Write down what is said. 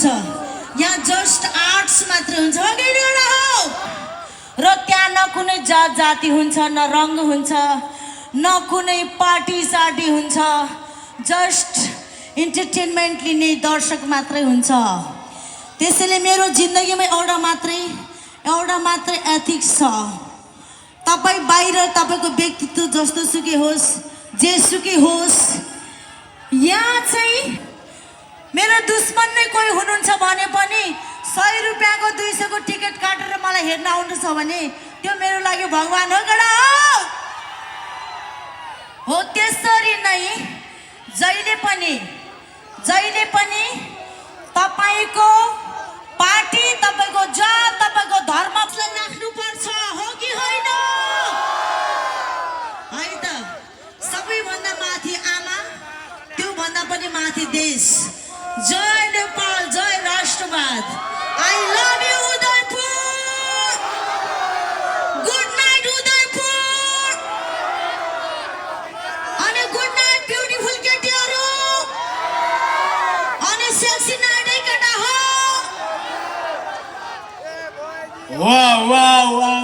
यहाँ just arts मात्र हुन्छ हो र त्यहाँ न कुनै जात जाति हुन्छ न रङ हुन्छ न कुनै पार्टी सार्टी हुन्छ जस्ट इन्टरटेनमेन्ट लिने दर्शक मात्रै हुन्छ त्यसैले मेरो जिन्दगीमा एउटा मात्रै एथिक्स छ तपाई बाहिर तपाईको व्यक्तित्व जस्तो सुकै होस् जेसुकै होस् यहाँ चाहिँ मेरो दुश्मन नै कोही हुनुहुन्छ भने पनि 100 रुपैयाँको 200 को टिकट काटेर मलाई हेर्न आउनु छ भने त्यो मेरो लागि भगवान हो गडा हो त्यसरी नै जहिले पनि तपाईको पार्टी तपाईको जात तपाईको धर्मलाई राख्नु पर्छ हो कि होइन है त सबैभन्दा माथि आमा त्यो भन्दा पनि माथि देश जय नेपाल जय राष्ट्रवाद I love you Udaipur good night Udaipur अनि गुड नाइट ब्युटिफुल केटीहरु अनि सेक्सी नाइट केटा हो वाह वाह वाह